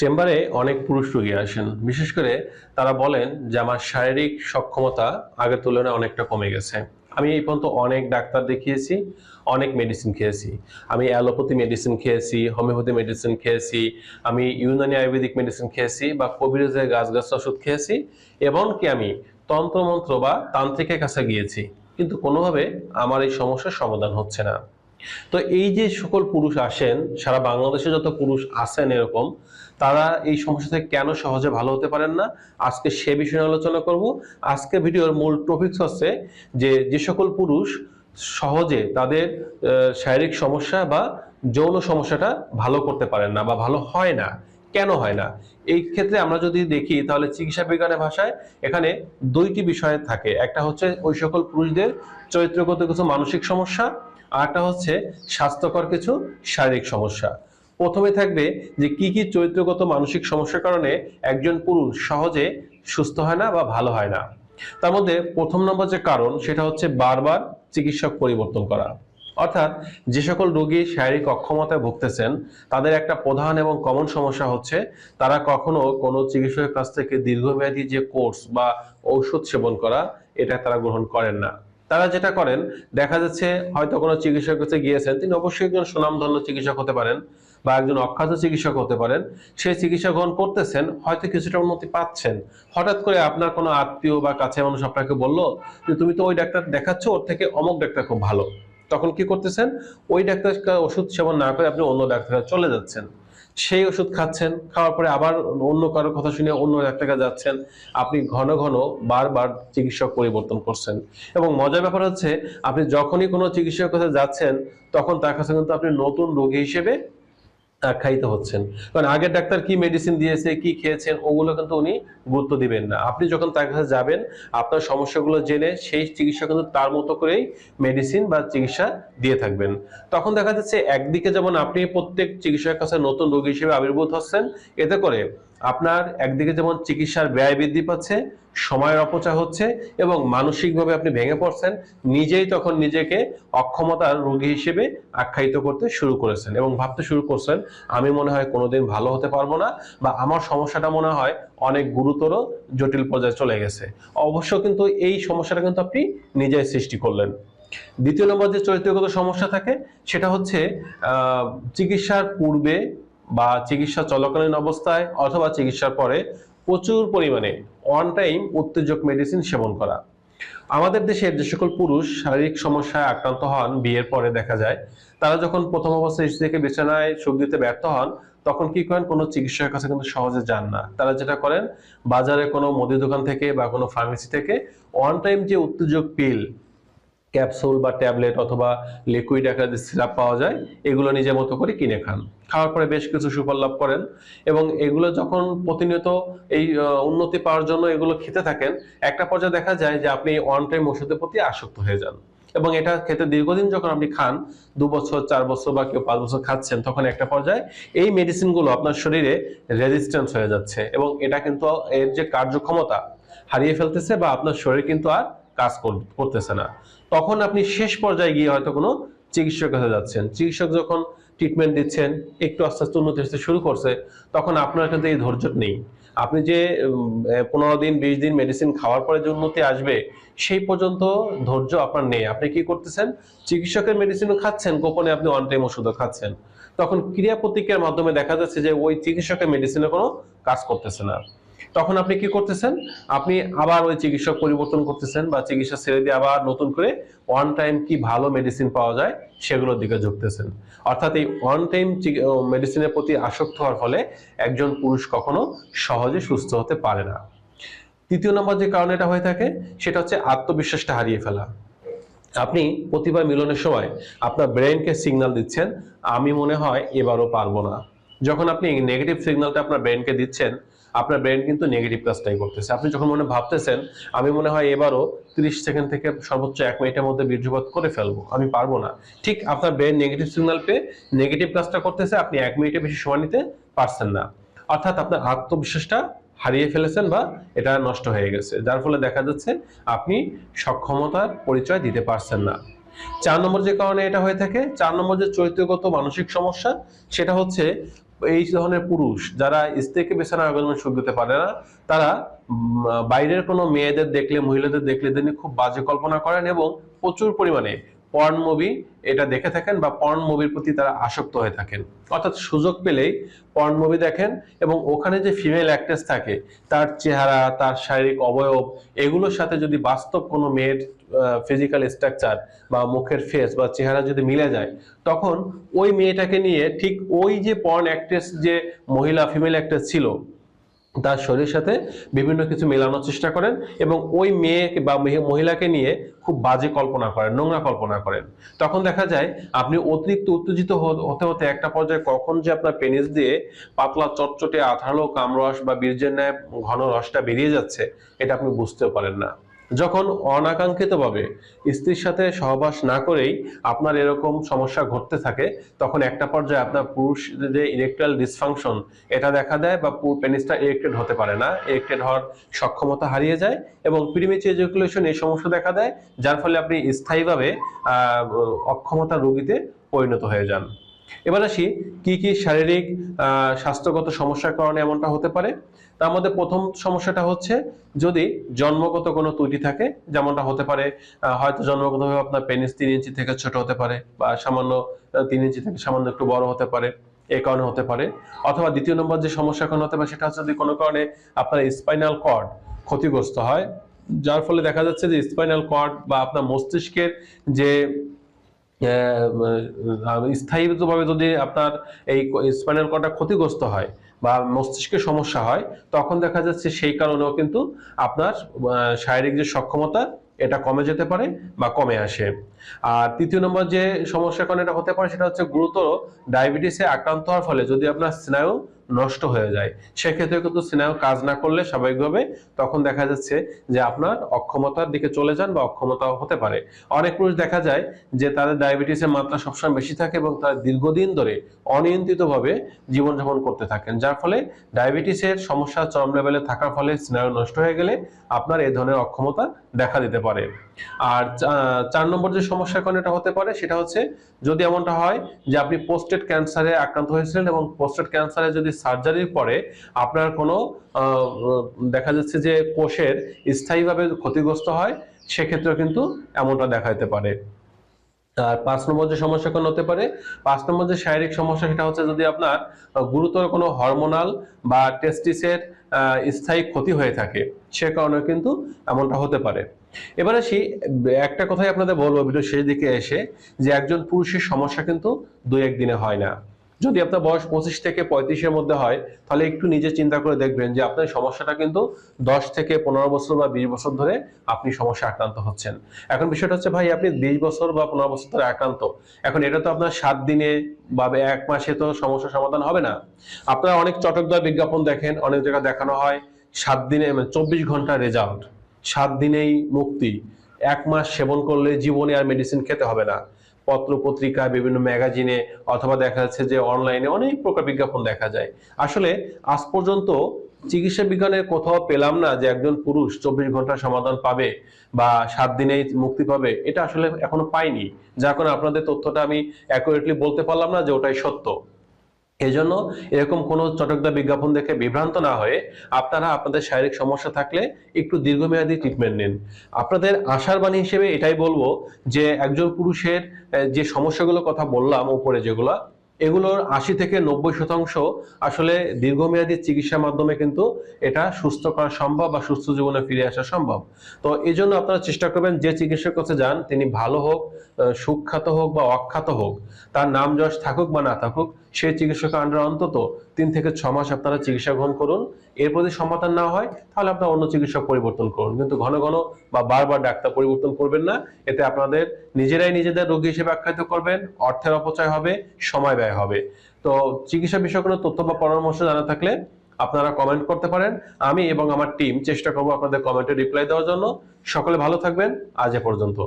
চেম্বারে অনেক পুরুষ রোগী আসেন। বিশেষ করে তারা বলেন যে আমার শারীরিক সক্ষমতা আগের তুলনায় অনেকটা কমে গেছে। আমি এই পর্যন্ত অনেক ডাক্তার দেখিয়েছি, অনেক মেডিসিন খেয়েছি। আমি অ্যালোপ্যাথি মেডিসিন খেয়েছি, হোমিওপ্যাথি মেডিসিন খেয়েছি, আমি ইউনানি আয়ুর্বেদিক মেডিসিন খেয়েছি বা কবিরাজের গাছ ওষুধ খেয়েছি, এমনকি আমি তন্ত্রমন্ত্র বা তান্ত্রিকের কাছে গিয়েছি, কিন্তু কোনোভাবে আমার এই সমস্যার সমাধান হচ্ছে না। তো এই যে সকল পুরুষ আসেন, সারা বাংলাদেশে যত পুরুষ আছেন এরকম, তারা এই সমস্যা থেকে কেন সহজে ভালো হতে পারেন না, আজকে সে বিষয়ে আলোচনা করব। আজকে ভিডিওর মূল টপিকস হচ্ছে যে সকল পুরুষ সহজে তাদের শারীরিক সমস্যা বা যৌন সমস্যাটা ভালো করতে পারেন না বা ভালো হয় না, কেন হয় না। এই ক্ষেত্রে আমরা যদি দেখি তাহলে চিকিৎসা বিজ্ঞানের ভাষায় এখানে দুইটি বিষয় থাকে। একটা হচ্ছে ওই সকল পুরুষদের চরিত্রগত কিছু মানসিক সমস্যা, আর একটা হচ্ছে স্বাস্থ্যকর কিছু শারীরিক সমস্যা। প্রথমে থাকবে যে কি কি চরিত্রগত মানসিক সমস্যার কারণে একজন পুরুষ সহজে সুস্থ হয় না বা ভালো হয় না। তার মধ্যে প্রথম নম্বর যে কারণ সেটা হচ্ছে বারবার চিকিৎসক পরিবর্তন করা। অর্থাৎ যে সকল রোগী শারীরিক অক্ষমতায় ভুগতেছেন তাদের একটা প্রধান এবং কমন সমস্যা হচ্ছে তারা কখনো কোনো চিকিৎসকের কাছ থেকে দীর্ঘমেয়াদী যে কোর্স বা ঔষধ সেবন করা, এটা তারা গ্রহণ করেন না। তারা যেটা করেন, দেখা যাচ্ছে হয়তো কোনো চিকিৎসকের কাছে গিয়েছেন, তিনি অবশ্যই একজন সুনামধন্য চিকিৎসক হতে পারেন বা একজন অখ্যাত চিকিৎসক হতে পারেন। সেই চিকিৎসা গ্রহণ করতেছেন, হয়তো কিছুটা উন্নতি পাচ্ছেন। হঠাৎ করে আপনার কোনো আত্মীয় বা কাছে মানুষ আপনাকে বলল যে তুমি তো ওই ডাক্তার দেখাচ্ছ, ওর থেকে অমুক ডাক্তার খুব ভালো। তখন কি করতেছেন, ওই ডাক্তার ওষুধ সেবন না করে আপনি অন্য ডাক্তারে চলে যাচ্ছেন, সেই ওষুধ খাচ্ছেন, খাওয়ার পরে আবার অন্য কারোর কথা শুনে অন্য ডাক্তারে যাচ্ছেন। আপনি ঘন ঘন বারবার চিকিৎসক পরিবর্তন করছেন। এবং মজার ব্যাপার হচ্ছে, আপনি যখনই কোনো চিকিৎসকের কাছে যাচ্ছেন তখন তার কাছে কিন্তু আপনি নতুন রোগী হিসেবে আখ্যায়িত হচ্ছেন। কারণ আগের ডাক্তার কি মেডিসিন দিয়েছে, কি খেয়েছেন, ওগুলো কিন্তু উনি গুরুত্ব দিবেন না। আপনি যখন তার কাছে যাবেন, আপনার সমস্যাগুলো জেনে সেই চিকিৎসা কিন্তু তার মতো করেই মেডিসিন বা চিকিৎসা দিয়ে থাকবেন। তখন দেখা যাচ্ছে একদিকে যেমন আপনি প্রত্যেক চিকিৎসকের কাছে নতুন রোগী হিসেবে আবির্ভূত হচ্ছেন, এতে করে আপনার একদিকে যেমন চিকিৎসার ব্যয় বৃদ্ধি পাচ্ছে, সময়ের অপচয় হচ্ছে এবং মানসিকভাবে আপনি ভেঙে পড়ছেন, নিজেই তখন নিজেকে অক্ষমতার রোগী হিসেবে আখ্যায়িত করতে শুরু করেছেন এবং ভাবতে শুরু করছেন আমি মনে হয় কোনোদিন ভালো হতে পারবো না, বা আমার সমস্যাটা মনে হয় অনেক গুরুতর জটিল পর্যায়ে চলে গেছে। অবশ্য কিন্তু এই সমস্যাটা কিন্তু আপনি নিজেই সৃষ্টি করলেন। দ্বিতীয় নম্বর যে চরিত্রগত সমস্যা থাকে সেটা হচ্ছে চিকিৎসার পূর্বে বা চিকিৎসা চলাকালীন অবস্থায় অথবা চিকিৎসার পরে প্রচুর পরিমাণে অন টাইম উত্তেজক মেডিসিন সেবন করা। আমাদের দেশের যে সকল পুরুষ শারীরিক সমস্যায় আক্রান্ত হন বিয়ের পরে, দেখা যায় তারা যখন প্রথম অবস্থায় স্ত্রীকে বিছানায় সুখ দিতে ব্যর্থ হন, তখন কি করেন, কোনো চিকিৎসকের কাছে কিন্তু সহজে যান না। তারা যেটা করেন, বাজারে কোনো মুদি দোকান থেকে বা কোনো ফার্মেসি থেকে ওয়ান টাইম যে উত্তেজক পিল, ক্যাপসুল বা ট্যাবলেট অথবা লিকুইড আকারে যে সিরাপ পাওয়া যায়, এগুলো নিজের মতো করে কিনে খান। খাওয়ার পরে বেশ কিছু সুফল লাভ করেন এবং এগুলো যখন প্রতিনিয়ত এই উন্নতি পাওয়ার জন্য এগুলো খেতে থাকেন, একটা পর্যায়ে দেখা যায় যে আপনি ওয়ান টাইম ওষুধের প্রতি আসক্ত হয়ে যান। এবং এটা খেতে দীর্ঘদিন যখন আপনি খান, 2 বছর 4 বছর বা কেউ 5 বছর খাচ্ছেন, তখন একটা পর্যায়ে এই মেডিসিনগুলো আপনার শরীরে রেজিস্ট্যান্স হয়ে যাচ্ছে এবং এটা কিন্তু এর যে কার্যক্ষমতা হারিয়ে ফেলতেছে বা আপনার শরীর কিন্তু আর কাজ করতেছে না। তখন আপনি শেষ পর্যায়ে গিয়ে হয়তো কোনো চিকিৎসকের কাছে যাচ্ছেন, চিকিৎসক যখন ট্রিটমেন্ট দিচ্ছেন, একটু আস্তে আস্তে উন্নতি আসতে শুরু করছে, তখন আপনার কিন্তু এই ধৈর্য নেই। আপনি যে 15 দিন 20 দিন মেডিসিন খাওয়ার পরে যে উন্নতি আসবে, সেই পর্যন্ত ধৈর্য আপনার নেই। আপনি কি করতেছেন, চিকিৎসকের মেডিসিনও খাচ্ছেন, গোপনে আপনি ওয়ান টাইম ওষুধও খাচ্ছেন। তখন ক্রিয়া প্রতিক্রিয়ার মাধ্যমে দেখা যাচ্ছে যে ওই চিকিৎসকের মেডিসিনে কোনো কাজ করতেছে না। তখন আপনি কি করতেছেন, আপনি আবার ওই চিকিৎসক পরিবর্তন করতেছেন বা চিকিৎসা ছেড়ে দিয়ে আবার নতুন করে ওয়ান টাইম কি ভালো মেডিসিন পাওয়া যায় সেগুলোর দিকে ঝুঁকতেছেন। অর্থাৎ এই ওয়ান টাইম মেডিসিনের প্রতি আসক্ত হওয়ার ফলে একজন পুরুষ কখনো সহজে সুস্থ হতে পারে না। তৃতীয় নম্বর যে কারণ এটা হয়ে থাকে সেটা হচ্ছে আত্মবিশ্বাসটা হারিয়ে ফেলা। আপনি প্রতিবার মিলনের সময় আপনার ব্রেনকে সিগন্যাল দিচ্ছেন আমি মনে হয় এবারও পারবো না। যখন আপনি নেগেটিভ সিগন্যালটা আপনার ব্রেনকে দিচ্ছেন, আপনার ব্রেন কিন্তু নেগেটিভ কাজটাই করতেছে। আপনি যখন মনে ভাবতেছেন আমি মনে হয় এবারও 30 সেকেন্ড থেকে সর্বোচ্চ 1 মিনিটের মধ্যে বীর্যপাত করে ফেলবো, আমি পারবো না, ঠিক আপনার ব্রেন নেগেটিভ সিগন্যাল পেয়ে নেগেটিভ কাজটা করতেছে, আপনি 1 মিনিটের বেশি সময় নিতে পারছেন না। অর্থাৎ আপনার আত্মবিশ্বাসটা হারিয়ে ফেলেছেন বা এটা নষ্ট হয়ে গেছে, যার ফলে দেখা যাচ্ছে আপনি সক্ষমতার পরিচয় দিতে পারছেন না। 4 নম্বর যে কারণে এটা হয়ে থাকে, 4 নম্বর যে চরিত্রগত মানসিক সমস্যা, সেটা হচ্ছে এই ধরনের পুরুষ যারা স্ত্রীকে বিছানায় অর্গাজমের সুখ দিতে পারে না, তারা বাইরের কোনো মেয়েদের দেখলে, মহিলাদের দেখলে তিনি খুব বাজে কল্পনা করেন এবং প্রচুর পরিমাণে পর্ন মুভি এটা দেখে থাকেন বা পর্ন মুভির প্রতি তারা আসক্ত হয়ে থাকেন। অর্থাৎ সুযোগ পেলেই পর্ন মুভি দেখেন এবং ওখানে যে ফিমেল অ্যাক্ট্রেস থাকে তার চেহারা, তার শারীরিক অবয়ব, এগুলোর সাথে যদি বাস্তব কোনো মেয়ের ফিজিক্যাল স্ট্রাকচার বা মুখের ফেস বা চেহারা যদি মিলে যায়, তখন ওই মেয়েটাকে নিয়ে ঠিক ওই যে পর্ন অ্যাক্ট্রেস যে মহিলা ফিমেল অ্যাক্ট্রেস ছিল তার শরীরের সাথে বিভিন্ন কিছু মেলানোর চেষ্টা করেন এবং ওই মেয়েকে বা মহিলাকে নিয়ে খুব বাজে কল্পনা করেন, নোংরা কল্পনা করেন। তখন দেখা যায় আপনি অতিরিক্ত উত্তেজিত হতে হতে একটা পর্যায়ে কখন যে আপনার পেনিস দিয়ে পাতলা চটচটে আঠালো কামরস বা বীর্যের ন্যায় ঘন রসটা বেরিয়ে যাচ্ছে, এটা আপনি বুঝতেও পারেন না। যখন অনাকাঙ্ক্ষিতভাবে স্ত্রীর সাথে সহবাস না করেই আপনার এরকম সমস্যা ঘটতে থাকে, তখন একটা পর্যায়ে আপনার পুরুষ যে ইরেকটাইল ডিসফাংশন এটা দেখা দেয় বা পেনিসটা ইরেক্টেড হতে পারে না, ইরেক্টেড হওয়ার সক্ষমতা হারিয়ে যায় এবং প্রিমেচুর ইজাকুলেশন এই সমস্যা দেখা দেয়, যার ফলে আপনি স্থায়ীভাবে অক্ষমতা রোগীতে পরিণত হয়ে যান। এবার আসি কি কি শারীরিক স্বাস্থ্যগত সমস্যার কারণে এমনটা হতে পারে। তার মধ্যে প্রথম সমস্যাটা হচ্ছে যদি জন্মগত কোনো ত্রুটি থাকে, যেমনটা হতে পারে হয়তো জন্মগতভাবে আপনার পেনিস 3 ইঞ্চি থেকে ছোট হতে পারে বা সামান্য 3 ইঞ্চি থেকে সামান্য একটু বড় হতে পারে, এই কারণে হতে পারে। অথবা দ্বিতীয় নম্বর যে সমস্যা কারণে হতে পারে সেটা হচ্ছে যদি কোনো কারণে আপনার স্পাইনাল কর্ড ক্ষতিগ্রস্ত হয়, যার ফলে দেখা যাচ্ছে যে স্পাইনাল কর্ড বা আপনার মস্তিষ্কের যে স্থায়ীভাবে যদি আপনার এই স্পাইনাল কর্ডটা ক্ষতিগ্রস্ত হয় বা মস্তিষ্কের সমস্যা হয়, তখন দেখা যাচ্ছে সেই কারণেও কিন্তু আপনার শারীরিক যে সক্ষমতা এটা কমে যেতে পারে বা কমে আসে। আর তৃতীয় নম্বর যে সমস্যার কারণে এটা হতে পারে সেটা হচ্ছে গুরুতর ডায়াবেটিসে আক্রান্ত হওয়ার ফলে যদি আপনার স্নায়ু নষ্ট হয়ে যায়, সেক্ষেত্রে কিন্তু স্নায়ু কাজ না করলে স্বাভাবিকভাবে তখন দেখা যাচ্ছে যে আপনার অক্ষমতার দিকে চলে যান বা অক্ষমতা হতে পারে। অনেক পুরুষ দেখা যায় যে তাদের ডায়াবেটিসের মাত্রা সবসময় বেশি থাকে এবং তারা দীর্ঘদিন ধরে অনিয়ন্ত্রিতভাবে জীবনযাপন করতে থাকেন, যার ফলে ডায়াবেটিসের সমস্যা চরম লেভেলে থাকার ফলে স্নায়ু নষ্ট হয়ে গেলে আপনার এই ধরনের অক্ষমতা দেখা দিতে পারে। আর 4 নম্বর যে সমস্যার কারণে এটা হতে পারে সেটা হচ্ছে যদি এমনটা হয় যে আপনি প্রোস্টেট ক্যান্সারে আক্রান্ত হয়েছিলেন এবং প্রোস্টেট ক্যান্সারে যদি সার্জারির পরে আপনার কোনো দেখা যাচ্ছে যে কোষের স্থায়ীভাবে ক্ষতিগ্রস্ত হয়, সেক্ষেত্রেও কিন্তু এমনটা দেখা দিতে পারে। আর 5 নম্বর যে সমস্যা কোন হতে পারে, 5 নম্বর যে শারীরিক সমস্যা সেটা হচ্ছে যদি আপনার গুরুতর কোনো হরমোনাল বা টেস্টিসের স্থায়ী ক্ষতি হয়ে থাকে, সে কারণে কিন্তু এমনটা হতে পারে। এবার আসি একটা কথাই আপনাদের বলবো ভিডিও শেষ দিকে এসে, যে একজন পুরুষের সমস্যা কিন্তু 2-1 দিনে হয় না। যদি আপনার বয়স 25 থেকে 35-এর মধ্যে হয়, তাহলে একটু নিজে চিন্তা করে দেখবেন যে আপনার সমস্যাটা কিন্তু 10 থেকে 15 বছর বা 20 বছর ধরে আপনি সমস্যা আক্রান্ত হচ্ছেন। এখন বিষয়টা হচ্ছে ভাই আপনি 20 বছর বা 15 বছর ধরে আক্রান্ত, এখন এটা তো আপনার 7 দিনে বা 1 মাসে তো সমস্যার সমাধান হবে না। আপনারা অনেক চটকদার বিজ্ঞাপন দেখেন, অনেক জায়গায় দেখানো হয় 7 দিনে 24 ঘন্টা রেজাল্ট, 7 দিনেই মুক্তি, 1 মাস সেবন করলে জীবনে আর মেডিসিন খেতে হবে না। পত্র পত্রিকা, বিভিন্ন ম্যাগাজিনে অথবা দেখা যাচ্ছে যে অনলাইনে অনেক প্রকার বিজ্ঞাপন দেখা যায়। আসলে আজ পর্যন্ত চিকিৎসা বিজ্ঞানের কোথাও পেলাম না যে একজন পুরুষ 24 ঘন্টার সমাধান পাবে বা 7 দিনেই মুক্তি পাবে, এটা আসলে এখনো পাইনি, যার কারণে আপনাদের তথ্যটা আমি অ্যাকুরেটলি বলতে পারলাম না যে ওটাই সত্য। এই জন্য এরকম কোনো চটকদার বিজ্ঞাপন দেখে বিভ্রান্ত না হয়ে আপনারা আপনাদের শারীরিক সমস্যা থাকলে একটু দীর্ঘমেয়াদী ট্রিটমেন্ট নিন। আপনাদের আশার বাণী হিসেবে এটাই বলবো যে একজন পুরুষের যে সমস্যাগুলোর কথা বললাম উপরে যেগুলা, এগুলোর 80 থেকে 90% আসলে দীর্ঘমেয়াদী চিকিৎসার মাধ্যমে কিন্তু এটা সুস্থ করা সম্ভব বা সুস্থ জীবনে ফিরে আসা সম্ভব। তো এই জন্য আপনারা চেষ্টা করবেন যে চিকিৎসকের কাছে যান তিনি ভালো হোক, সুখ্যাত হোক বা অখ্যাত হোক, তার নাম যশ থাকুক বা না থাকুক, সেই চিকিৎসকের আন্ডারে অন্তত 3 থেকে 6 মাস আপনারা চিকিৎসা গ্রহণ করুন। এর প্রতি সমাধান না হয় তাহলে আপনারা অন্য চিকিৎসক পরিবর্তন করুন, কিন্তু ঘন ঘন বা বারবার ডাক্তার পরিবর্তন করবেন না। এতে আপনাদের নিজেরাই নিজেদের রোগী হিসেবে আখ্যায়িত করবেন, অর্থের অপচয় হবে, সময় ব্যয় হবে। তো চিকিৎসা বিষয়ে কোনো তথ্য বা পরামর্শ জানা থাকলে আপনারা কমেন্ট করতে পারেন, আমি এবং আমার টিম চেষ্টা করবো আপনাদের কমেন্টে রিপ্লাই দেওয়ার জন্য। সকলে ভালো থাকবেন, আজ এ পর্যন্ত।